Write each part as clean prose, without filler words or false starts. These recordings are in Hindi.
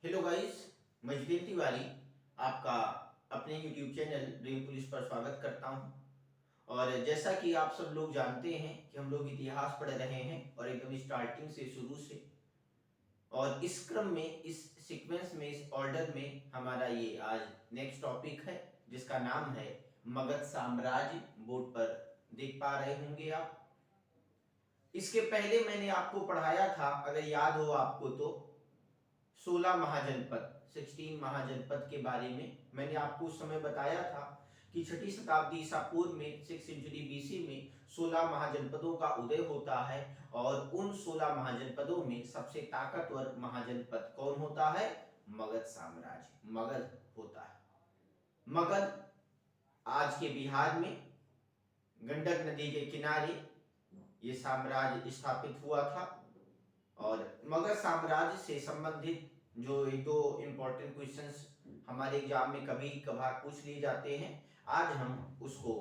हेलो गाइस, मैं जितेंद्र तिवारी आपका अपने यूट्यूब चैनल ड्रीम पुलिस पर स्वागत करता हूं। और जैसा कि आप सब लोग जानते हैं कि हम लोग इतिहास पढ़ रहे हैं और एकदम स्टार्टिंग से शुरू से, और इस क्रम में, इस सीक्वेंस में, इस ऑर्डर में हमारा ये आज नेक्स्ट टॉपिक है जिसका नाम है मगध साम्राज्य। बोर्ड पर देख पा रहे होंगे आप। इसके पहले मैंने आपको पढ़ाया था, अगर याद हो आपको तो, 16 महाजनपद, 16 महाजनपद के बारे में मैंने आपको उस समय बताया था कि छठी शताब्दी ईसा पूर्व में 6 सेंचुरी बीसी में 16 महाजनपदों का उदय होता है। और उन 16 महाजनपदों में सबसे ताकतवर महाजनपद कौन होता है? मगध साम्राज्य, मगध होता है। मगध आज के बिहार में गंडक नदी के किनारे ये साम्राज्य स्थापित हुआ था। और मगध साम्राज्य से संबंधित जो एक दो इंपॉर्टेंट क्वेश्चंस हमारे एग्जाम में कभी कभार पूछ लिए जाते हैं, आज हम उसको,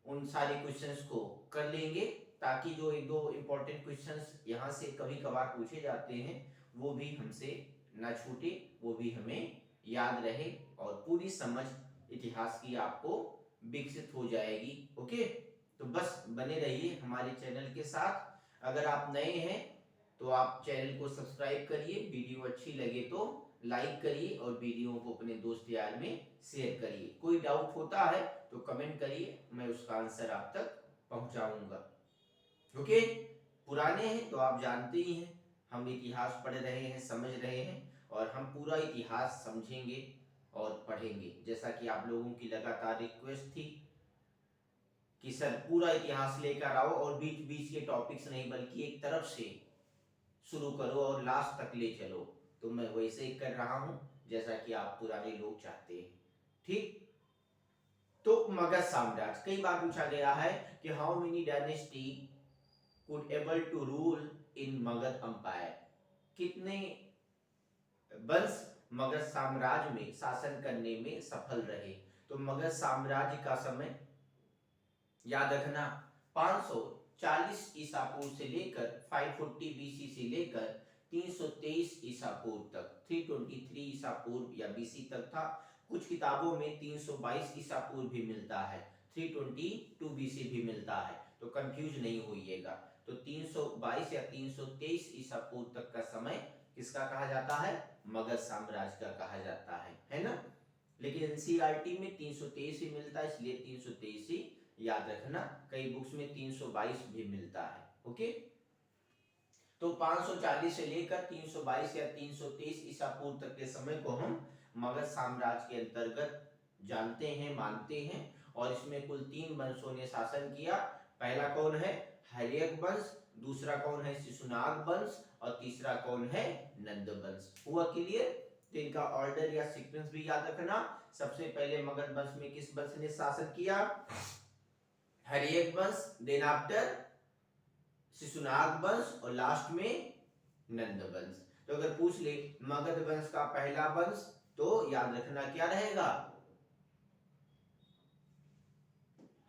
उन सारे क्वेश्चंस को कर लेंगे, ताकि जो एक दो इंपॉर्टेंट क्वेश्चंस यहाँ से कभी कभार पूछे जाते हैं वो भी हमसे ना छूटे, वो भी हमें याद रहे और पूरी समझ इतिहास की आपको विकसित हो जाएगी। ओके, तो बस बने रहिए हमारे चैनल के साथ। अगर आप नए हैं तो आप चैनल को सब्सक्राइब करिए, वीडियो अच्छी लगे तो लाइक करिए और वीडियो को अपने दोस्त यार में शेयर करिए। कोई डाउट होता है तो कमेंट करिए, मैं उसका आंसर आप तक पहुंचाऊंगा। ओके, पुराने हैं तो आप जानते ही हैं, हम इतिहास पढ़ रहे हैं, समझ रहे हैं, और हम पूरा इतिहास समझेंगे और पढ़ेंगे। जैसा कि आप लोगों की लगातार रिक्वेस्ट थी कि सर पूरा इतिहास लेकर आओ और बीच बीच के टॉपिक्स नहीं, बल्कि एक तरफ से शुरू करो और लास्ट तक ले चलो, तो मैं वैसे ही कर रहा हूं जैसा कि आप पुराने लोग चाहते हैं। ठीक, तो मगध साम्राज्य कई बार पूछा गया है कि how many dynasty could able to rule in Magadh empire, कितने वंश मगध साम्राज्य में शासन करने में सफल रहे। तो मगध साम्राज्य का समय याद रखना, 540 ईसा पूर्व से लेकर 540 बीसी से लेकर 323 ईसा पूर्व तक, 323 ईसा पूर्व या बीसी तक था। कुछ किताबों में 322 ईसा पूर्व भी मिलता है, 322 बीसी भी मिलता है, तो कंफ्यूज नहीं होइएगा। तो 322 या 323 ईसा पूर्व तक का समय किसका कहा जाता है? मगध साम्राज्य का कहा जाता है ना। लेकिन एनसीईआरटी में 323 ही मिलता है, इसलिए 323 ही याद रखना। कई बुक्स में 322 भी मिलता है। ओके, तो 540 से लेकर 322 या 323 ईसा पूर्व तक के समय को हम मगध साम्राज्य के अंतर्गत जानते हैं, मानते हैं। और इसमें कुल 3 वंशों ने शासन किया। पहला कौन है? हर्यक वंश, दूसरा कौन है? शिशुनाग वंश, और तीसरा कौन है? नंद वंश। हुआ क्लियर? तो इनका ऑर्डर या सीक्वेंस भी याद रखना। सबसे पहले मगध वंश में किस वंश ने शासन किया? हर्यक वंश, देन आफ्टर शिशुनाग वंश, और लास्ट में नंद वंश। तो अगर पूछ ले मगध वंश का पहला वंश, तो याद रखना क्या रहेगा?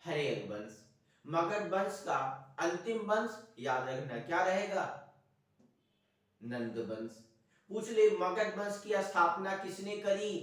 हर्यक वंश। मगध वंश का अंतिम वंश याद रखना क्या रहेगा? नंद वंश। पूछ ले मगध वंश की स्थापना किसने करी,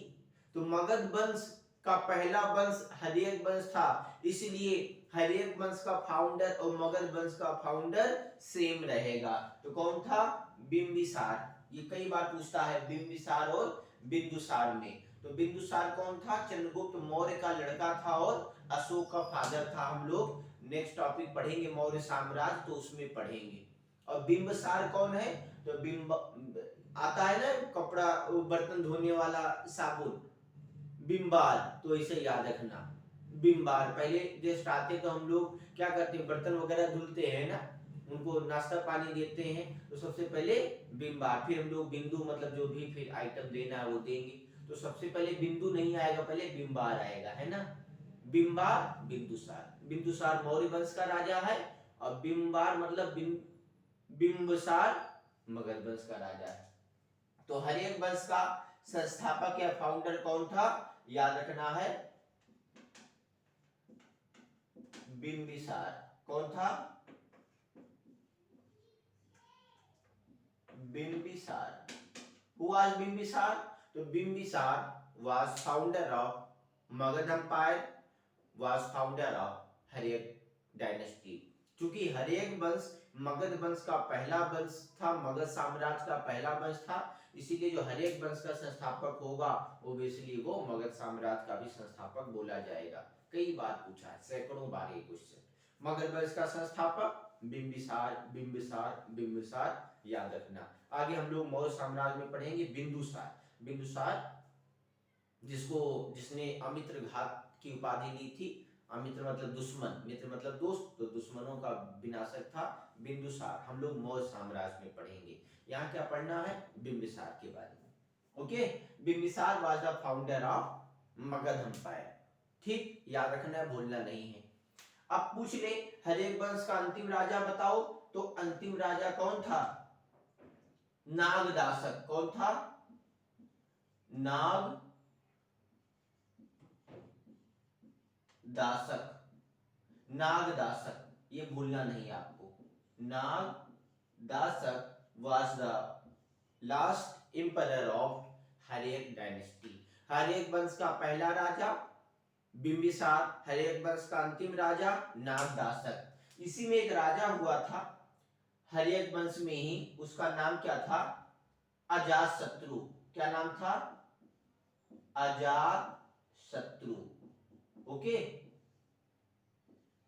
तो मगध वंश का पहला वंश हर्यक वंश था, इसलिए हर्यक वंश का फाउंडर और मगध वंश का फाउंडर सेम रहेगा। तो कौन था? बिंबिसार। ये कई बार पूछता है बिंबिसार और बिंदुसार में। तो बिंदुसार कौन था? चंद्रगुप्त मौर्य का लड़का था और अशोक का फादर था। हम लोग नेक्स्ट टॉपिक पढ़ेंगे मौर्य साम्राज्य, तो उसमें पढ़ेंगे। और बिंबिसार कौन है? तो बिंब आता है ना, कपड़ा बर्तन धोने वाला साबुन, बिंबार, तो इसे याद रखना। बिंबार पहले गेस्ट आते तो हम लोग क्या करते हैं, बर्तन वगैरह धुलते हैं ना, उनको नाश्ता पानी देते हैं, तो सबसे पहले बिंबार, फिर हम लोग बिंदु मतलब जो भी फिर आइटम देना है वो देंगे। तो सबसे पहले बिंदु नहीं आएगा, पहले बिंबार आएगा, है ना। बिंबार, बिंदुसार। बिंदुसार मौर्य वंश का राजा है, और बिंबार मतलब बिंबसार मगध वंश का राजा है। तो हर्यक वंश का संस्थापक या फाउंडर कौन था? याद रखना है बिंबिसार। कौन था? बिंबिसार। Who was Bimbisara? तो Bimbisara was founder of Magadh empire, was founder of Haryanka dynasty. क्योंकि हर्यक वंश मगध वंश का पहला वंश था, मगध साम्राज्य का पहला वंश था, इसीलिए जो हर्यक वंश का संस्थापक होगा ओबियसली वो मगध साम्राज्य का भी संस्थापक बोला जाएगा। कई बार पूछा है, सैकड़ों बार ये क्वेश्चन। मगध वंश का संस्थापक बिंबिसार, बिंबिसार, बिंबिसार, याद रखना। आगे हम लोग मौर्य साम्राज्य में पढ़ेंगे बिंदुसार। बिंदुसार जिसने अमित्र घात की उपाधि ली थी। अमित्र मतलब दुश्मन, मित्र मतलब दोस्त, तो दुश्मनों का विनाशक था बिंदुसार। हम लोग मौर्य साम्राज्य में पढ़ेंगे। यहाँ क्या पढ़ना है? बिंबिसार के बारे में। Okay, Bimbisara was the founder of Magadh empire. ठीक, याद रखना है, भूलना नहीं है। अब पूछ ले हर्यक वंश का अंतिम राजा बताओ, तो अंतिम राजा कौन था? नागदासक। कौन था? नागदासक। नागदासक, ये भूलना नहीं आपको। Nagadasaka was the last emperor of Haryanka dynasty. Haryanka वंश का पहला राजा बिंबिसार, हर्यक वंश का अंतिम राजा नागदासक। इसी में एक राजा हुआ था हर्यक वंश में ही, उसका नाम क्या था? अजातशत्रु। क्या नाम था? अजातशत्रु। ओके,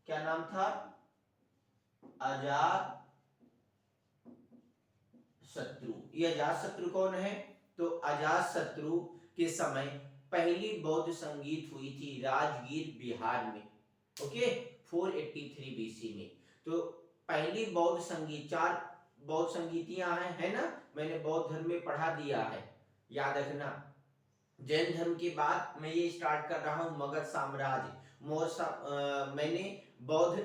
क्या नाम था? अजातशत्रु। ये अजातशत्रु कौन है? तो अजातशत्रु के समय पहली बौद्ध संगीत हुई थी राजगीर बिहार में। ओके, 483 बीसी में। तो पहली बौद्ध संगीत, 4 बौद्ध संगीतियां हैं, है ना? मैंने बौद्ध धर्म में पढ़ा दिया है, याद रखना। जैन धर्म के बाद मैं ये स्टार्ट कर रहा हूँ मगध साम्राज्य। मैंने बौद्ध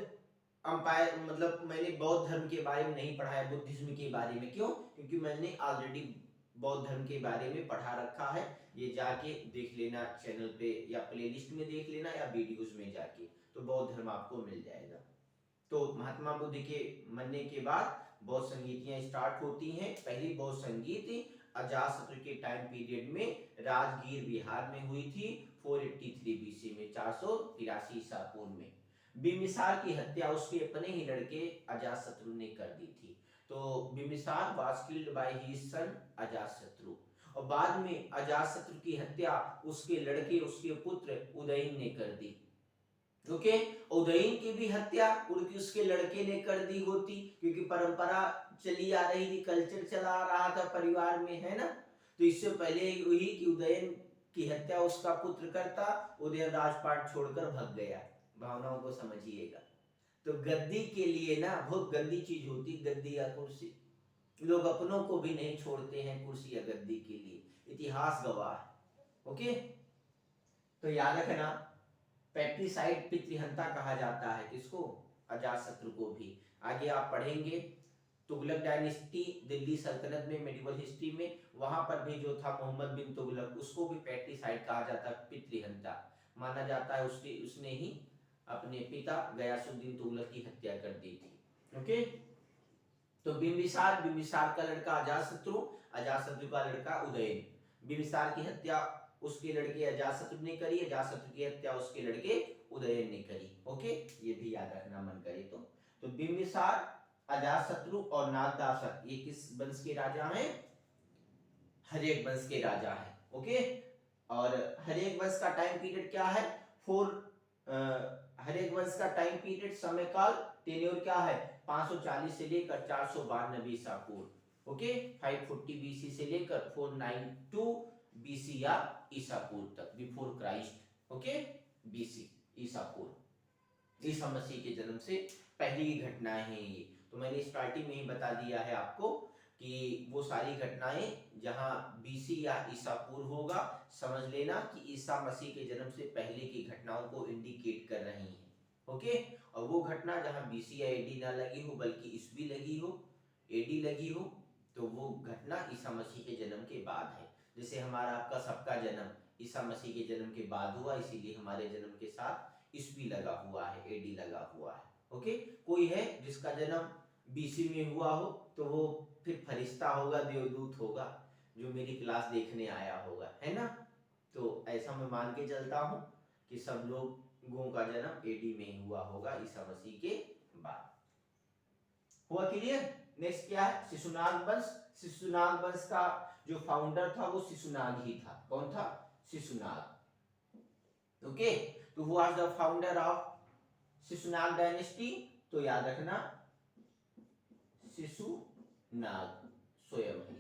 अंपायर मतलब मैंने बौद्ध धर्म के बारे में नहीं पढ़ा है, बुद्धिज्म के बारे में। क्यों? क्योंकि मैंने ऑलरेडी बौद्ध धर्म के बारे में पढ़ा रखा है। ये जाके देख लेना चैनल पे, या प्लेलिस्ट में देख लेना, या वीडियोस में जाके, तो बौद्ध धर्म आपको मिल जाएगा। तो महात्मा बुद्ध के मरने के बाद बौद्ध संगीतियां स्टार्ट होती हैं। पहली बौद्ध संगीत अजातशत्रु के टाइम पीरियड में राजगीर बिहार में हुई थी 483 बीसी में, 483 ईसा पूर्व में। बिम्बिसार की हत्या उसके अपने ही लड़के अजातशत्रु ने कर दी थी। तो Bimbisara was killed by his son Ajatashatru, और बाद में अजातशत्रु की हत्या उसके लड़के, उसके पुत्र उदयन ने कर दी। ओके, उदयन की भी हत्या उनकी उसके लड़के ने कर दी होती, क्योंकि परंपरा चली आ रही थी, कल्चर चला आ रहा था परिवार में, है ना? तो इससे पहले हुई कि उदयन की हत्या उसका पुत्र करता, उदयन राजपाट छोड़कर भाग गया। भावनाओं को समझिएगा। तो गद्दी के लिए ना बहुत गंदी चीज होती, गद्दी या कुर्सी। लोग अपनों को भी नहीं छोड़ते हैं कुर्सी या गद्दी के लिए, इतिहास गवाह है। ओके, तो याद रखना, पैट्रिसाइड पितृहंता कहा जाता है किसको? अजातशत्रु को भी। आगे आप पढ़ेंगे तुगलक डायनेस्टी दिल्ली सल्तनत में, मेडिवल हिस्ट्री में, वहां पर भी जो था मोहम्मद बिन तुगलक, उसको भी पैट्रिसाइड कहा जाता है, पितृहंता माना जाता है। उसने ही अपने पिता गयासुद्दीन तुगलक की हत्या कर दी थी। ओके, तो बिंबिसार, बिंबिसार का लड़का अजातशत्रु, अजातशत्रु का लड़का उदयन। बिंबिसार की हत्या उसके लड़के अजातशत्रु ने करी, अजातशत्रु की हत्या उसके लड़के उदयन ने करी। ओके, ये भी याद रखना मन करे तो बिंबिसार, अजातशत्रु और नागदासक ये किस वंश के राजा हैं? हर्यक वंश के राजा हैं। ओके, और हर्यक वंश का टाइम पीरियड क्या है? हर्यक वंश का टाइम पीरियड, समय काल, टेन्योर क्या है? 540 से लेकर 492 ईसा पूर्व। ओके, 540 बीसी से लेकर 492 बीसी या ईसा पूर्व तक, बिफोर क्राइस्ट। ओके, बीसी ईसा पूर्व, ईसा मसीह के जन्म से पहले की घटनाएं हैं ये। तो मैंने स्टार्टिंग में ही बता दिया है आपको कि वो सारी घटनाएं जहां बीसी या ईसा पूर्व होगा, समझ लेना कि ईसा मसीह के जन्म से पहले की घटनाओं को इंडिकेट कर रही हैं। ओके, और वो घटना जहां बीसी या एडी ना लगी हो बल्कि ईस्वी लगी हो, एडी लगी हो, तो वो घटना ईसा मसीह के जन्म के बाद है। जैसे हमारा आपका सबका जन्म ईसा मसीह के जन्म के बाद हुआ, इसीलिए हमारे जन्म के साथ ईस्वी लगा हुआ है, एडी लगा हुआ है। ओके, कोई है जिसका जन्म बीसी में हुआ हो तो वो फिर फरिश्ता होगा, देवदूत होगा। जो मेरी क्लास देखने आया होगा, है ना। तो ऐसा मैं मान के चलता हूँ कि सब लोगों का जन्म एडी में ही हुआ होगा, ईसा मसीह के बाद। हुआ क्लियर। नेक्स्ट क्या है, शिशुनाग वंश। शिशुनाग वंश का जो फाउंडर था वो शिशुनाग ही था। कौन था, शिशुनाग। ओके, तो who was the founder of Shishunaga dynasty, तो याद रखना शिशुनाग स्वयं ही।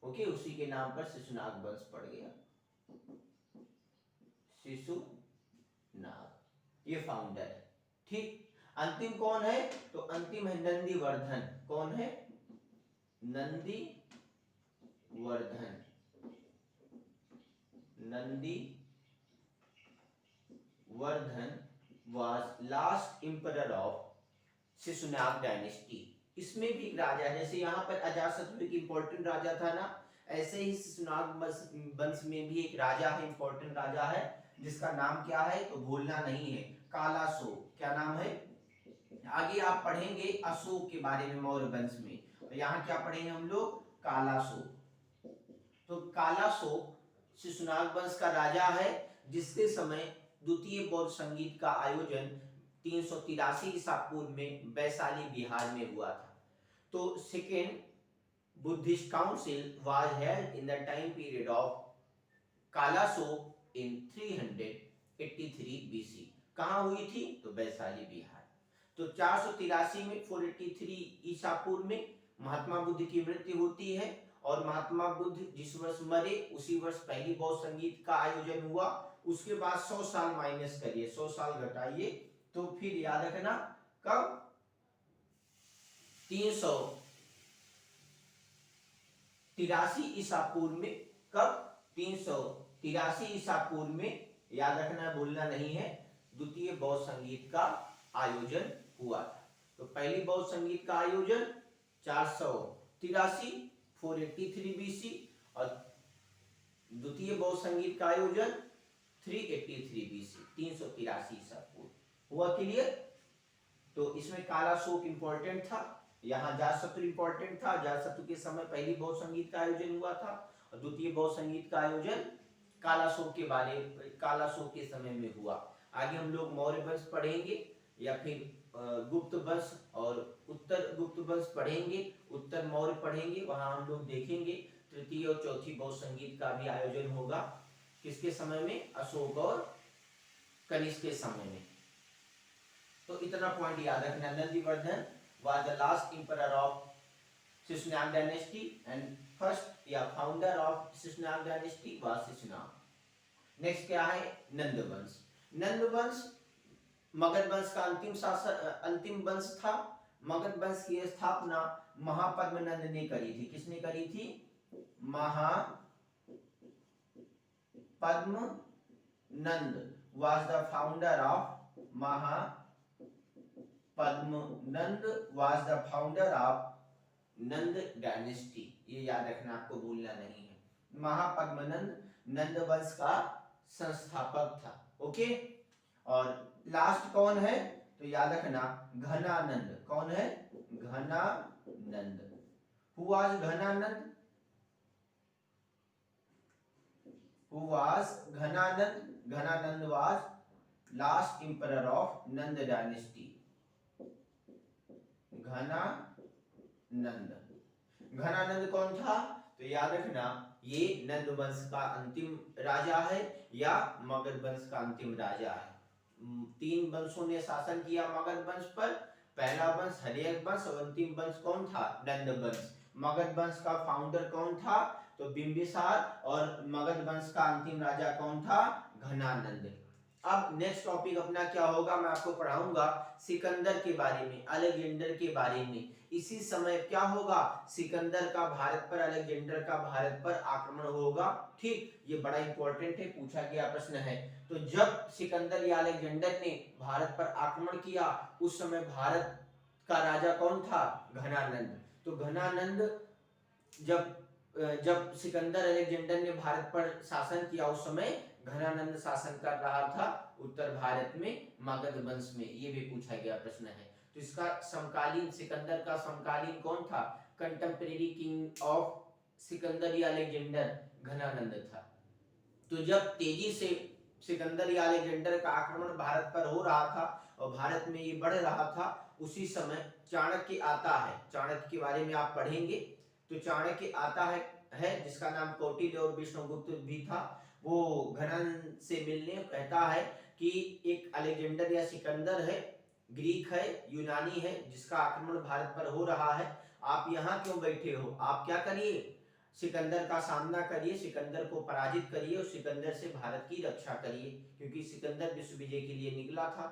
ओके, उसी के नाम पर शिशुनाग वंश पड़ गया, शिशुनाग, ये फाउंडर है। ठीक, अंतिम कौन है, तो अंतिम है नंदीवर्धन। कौन है, Nandivardhana. Nandivardhana was last emperor of Shishunaga dynasty. इसमें भी एक राजा है, जैसे यहाँ पर अजातशत्रु एक इंपॉर्टेंट राजा था ना, ऐसे ही शिशुनाग वंश में भी एक राजा है, इंपॉर्टेंट राजा है, जिसका नाम क्या है, तो भूलना नहीं है, कालाशोक। क्या नाम है, आगे आप पढ़ेंगे अशोक के बारे में मौर्य वंश में, और यहाँ क्या पढ़ेंगे हम लोग, कालाशोक। तो कालाशोक शिशुनाग वंश का राजा है, जिसके समय द्वितीय बौद्ध संगीत का आयोजन 383 ईसा पूर्व में वैशाली बिहार में हुआ था। तो second Buddhist council was held in the time period of Kalashoka in 383 BC. कहाँ हुई थी, तो वैशाली बिहार। तो 483 में 483 ईसा पूर्व में महात्मा बुद्ध की मृत्यु होती है, और महात्मा बुद्ध जिस वर्ष मरे उसी वर्ष पहली बौद्ध संगीत का आयोजन हुआ। उसके बाद 100 साल माइनस करिए, 100 साल घटाइए, तो फिर याद रखना कब, 383 ईसा पूर्व में। कब, 383 ईसा पूर्व में, याद रखना, भूलना नहीं है, द्वितीय बौद्ध संगीत का आयोजन हुआ था। तो पहली बौद्ध संगीत का आयोजन 483 483 बीसी, और द्वितीय बौद्ध संगीत का आयोजन 383 बीसी, 383 ईसा पूर्व। हुआ क्लियर। तो इसमें कालाशोक इंपॉर्टेंट था, यहाँ अजातशत्रु इंपॉर्टेंट था। अजातशत्रु के समय पहली बौद्ध संगीत का आयोजन हुआ था, और द्वितीय बौद्ध संगीत का आयोजन कालाशोक के समय में हुआ। आगे हम लोग मौर्य वंश पढ़ेंगे, या फिर गुप्त वंश और उत्तर गुप्त वंश पढ़ेंगे, उत्तर मौर्य पढ़ेंगे, वहां हम लोग देखेंगे तृतीय और चौथी बौद्ध संगीत का भी आयोजन होगा। किसके समय में, अशोक और कनिष्क के समय में। तो इतना पॉइंट याद रखना, Nandivardhan was the last emperor of Shishunag dynasty, and first founder of Shishunag dynasty was Shishunag. Next क्या है, नंद वंश। नंद वंश मगध वंश का अंतिम वंश था। मगध वंश की स्थापना महापद्मनंद ने करी थी। किसने करी थी, Mahapadmanand was the founder of Padmanand was the founder of Nanda dynasty. ये याद रखना, आपको भूलना नहीं है। महापद्मनंद नंद वंश का संस्थापक था। ओके, और लास्ट कौन है, तो याद रखना घनानंद। कौन है, Ghanananda. Who was Ghanananda, who was Ghanananda, Ghanananda was last emperor of Nanda dynasty. Ghanananda कौन था, तो याद रखना ये नंद वंश का अंतिम राजा है, या मगध वंश का अंतिम राजा है। 3 वंशों ने शासन किया मगध वंश पर। पहला वंश हर्यक वंश, और अंतिम वंश कौन था, नंद वंश। मगध वंश का फाउंडर कौन था, तो बिंबिसार, और मगध वंश का अंतिम राजा कौन था, घनानंद। अब नेक्स्ट टॉपिक अपना क्या होगा, मैं आपको पढ़ाऊंगा सिकंदर के बारे में, अलेक्जेंडर के बारे में। इसी समय क्या होगा, सिकंदर का भारत पर, अलेक्जेंडर का भारत पर आक्रमण होगा। ठीक, ये बड़ा इंपॉर्टेंट है, पूछा गया प्रश्न है। तो जब सिकंदर या अलेक्जेंडर ने भारत पर आक्रमण किया, उस समय भारत का राजा कौन था, घनानंद। तो घनानंद जब सिकंदर अलेक्जेंडर ने भारत पर शासन किया, उस समय घनानंद शासन कर रहा था उत्तर भारत में, मगध वंश में। ये भी पूछा गया प्रश्न है। तो इसका समकालीन, सिकंदर का समकालीन कौन था, कंटेम्परेरी किंग ऑफ सिकंदर या अलेक्जेंडर घनानंद था। तो जब तेजी से सिकंदर या अलेक्जेंडर का आक्रमण भारत पर हो रहा था और भारत में ये बढ़ रहा था, उसी समय चाणक्य आता है। चाणक्य के बारे में आप पढ़ेंगे तो चाणक्य आता है जिसका नाम कौटिल्य और विष्णुगुप्त भी था। वो घनानंद से मिलने कहता है कि एक अलेक्जेंडर या सिकंदर है, ग्रीक है, यूनानी है, जिसका आक्रमण भारत पर हो रहा है। आप यहाँ क्यों बैठे हो? आप क्या करिए, सिकंदर का सामना करिए, सिकंदर को पराजित करिए और सिकंदर से भारत की रक्षा करिए, क्योंकि सिकंदर विश्व विजय के लिए निकला था।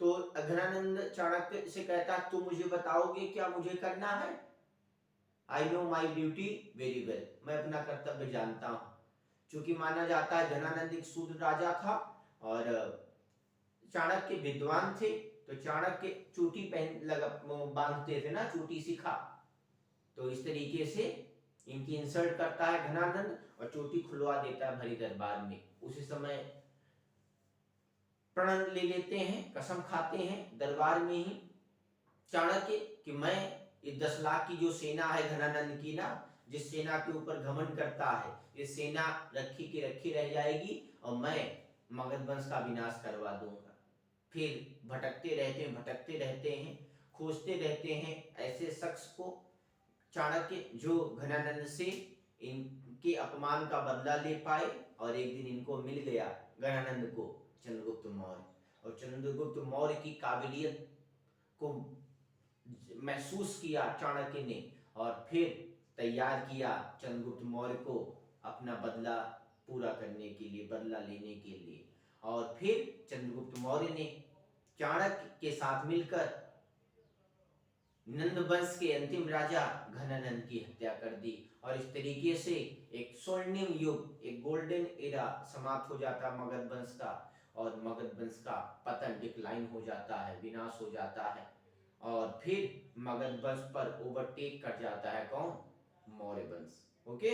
तो घनानंद चाणक्य से कहता, तुम मुझे बताओगे क्या मुझे करना है? I know my duty very well, मैं अपना कर्तव्य जानता हूँ। चूंकि माना जाता है घनानंद एक शूद्र राजा था और चाणक्य विद्वान थे, तो चाणक्य चोटी बांधते थे ना, चोटी सिखा, तो इस तरीके से इनकी इंसल्ट करता है घनानंद और चोटी खुलवा देता है भरी दरबार में। उसी समय प्रण ले लेते हैं, कसम खाते हैं दरबार में ही चाणक्य कि मैं ये 10 लाख की जो सेना है घनानंद की ना, जिस सेना के ऊपर घमंड करता है, ये सेना रखी की रखी रह जाएगी और मैं मगध वंश का विनाश करवा दूंगा। फिर भटकते रहते हैं, खोजते रहते हैं ऐसे शख्स को, चाणक्य जो घनानंद से इनके अपमान का बदला ले पाए। और एक दिन इनको मिल गया घनानंद को चंद्रगुप्त मौर्य, और चंद्रगुप्त मौर्य की काबिलियत को महसूस किया चाणक्य ने और फिर तैयार किया चंद्रगुप्त मौर्य को अपना बदला पूरा करने के लिए, बदला लेने के लिए। और फिर चंद्रगुप्त मौर्य ने चाणक्य के साथ मिलकर नंद वंश के अंतिम राजा घनानंद की हत्या कर दी और इस तरीके से एक स्वर्णिम युग, एक गोल्डन एरा समाप्त हो जाता मगध वंश का और मगध वंश का पतन, डिक्लाइन हो जाता है, विनाश हो जाता है। और फिर मगध वंश पर ओवरटेक कर जाता है कौन? मौर्य वंश। ओके,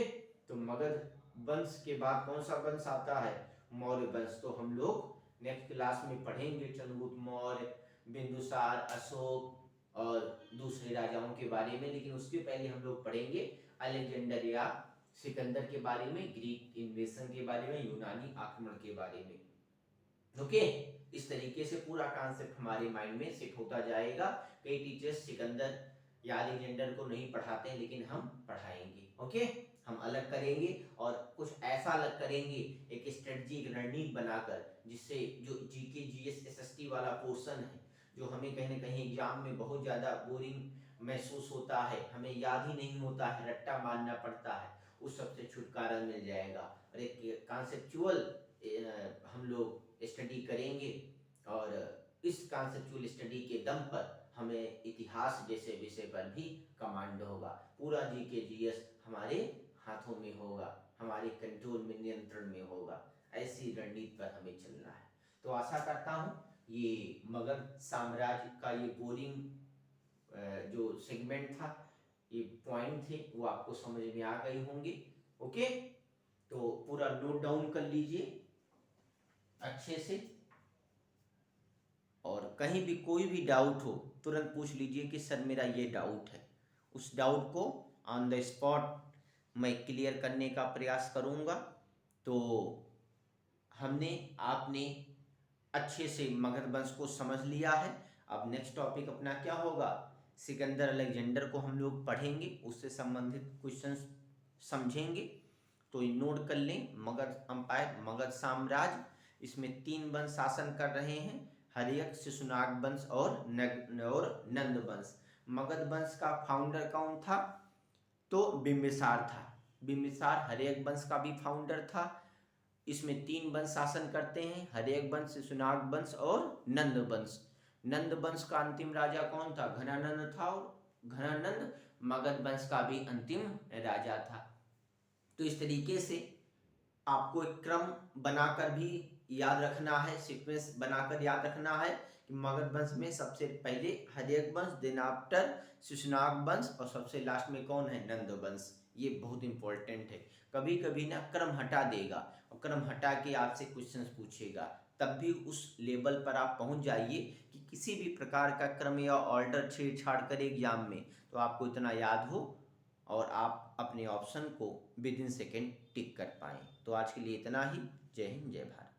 तो मगध वंश के बाद कौन सा वंश आता है? मौर्य वंश। तो हम लोग नेक्स्ट क्लास में पढ़ेंगे चंद्रगुप्त मौर्य, बिंदुसार, अशोक और दूसरे राजाओं के बारे में, लेकिन उसके पहले हम लोग पढ़ेंगे अलेक्जेंडर या सिकंदर के बारे में, ग्रीक इन्वेशन के बारे में, यूनानी आक्रमण के बारे में। ओके, इस तरीके से पूरा कॉन्सेप्ट हमारे माइंड में सेट होता जाएगा। कई टीचर्स सिकंदर या अलेक्जेंडर को नहीं पढ़ाते हैं, लेकिन हम पढ़ाएंगे। ओके, हम अलग करेंगे और कुछ ऐसा अलग करेंगे, एक स्ट्रेटजी, एक रणनीति बनाकर, जिससे जो जीके जीएस एसएसटी वाला पोर्शन है, जो हमें कहीं ना कहीं एग्जाम में बहुत ज़्यादा बोरिंग महसूस होता है, हमें याद ही नहीं होता है, रट्टा मारना पड़ता है, उस सबसे छुटकारा मिल जाएगा। और एक कॉन्सेप्चुअल हम लोग स्टडी करेंगे और इस कॉन्सेप्चुअल स्टडी के दम पर हमें इतिहास जैसे विषय पर भी कमांड होगा। पूरा जीके जीएस हमारे हाथों में होगा, हमारे कंट्रोल में, नियंत्रण में होगा। ऐसी रणनीति पर हमें चलना है। तो आशा करता हूँ ये मगध साम्राज्य का ये बोरिंग जो सेगमेंट था, ये पॉइंट थे, वो आपको समझ में आ गए होंगे। ओके, तो पूरा नोट डाउन कर लीजिए अच्छे से, और कहीं भी कोई भी डाउट हो तुरंत पूछ लीजिए कि सर मेरा ये डाउट है। उस डाउट को ऑन द स्पॉट मैं क्लियर करने का प्रयास करूँगा। तो आपने अच्छे से मगध वंश को समझ लिया है। अब नेक्स्ट टॉपिक अपना क्या होगा? सिकंदर अलेक्जेंडर को हम लोग पढ़ेंगे, उससे संबंधित क्वेश्चंस समझेंगे। तो ये नोट कर लें, मगध अंपायर, मगध साम्राज्य, इसमें 3 वंश शासन कर रहे हैं, हर्यक, शिशुनाग वंश और नंद वंश। मगध वंश का फाउंडर कौन था? तो बिंबिसार था। बिंबिसार हर्यक वंश का भी फाउंडर था। इसमें 3 वंश शासन करते हैं, हर्यक वंश, शिशुनाग वंश और नंद वंश। नंद वंश का अंतिम राजा कौन था? घनानंद था, और घनानंद मगध वंश का भी अंतिम राजा था। तो इस तरीके से आपको एक क्रम बनाकर भी याद रखना है, सीक्वेंस बनाकर याद रखना है कि मगध वंश में सबसे पहले हर्यक वंश, देन आफ्टर शिशुनाग वंश और सबसे लास्ट में कौन है? नंद वंश। ये बहुत इंपॉर्टेंट है। कभी कभी ना क्रम हटा देगा और क्रम हटा के आपसे क्वेश्चंस पूछेगा, तब भी उस लेवल पर आप पहुंच जाइए कि किसी भी प्रकार का क्रम या ऑर्डर छेड़छाड़ करे एग्जाम में तो आपको इतना याद हो और आप अपने ऑप्शन को विद इन सेकेंड टिक कर पाएँ। तो आज के लिए इतना ही। जय हिंद, जय भारत।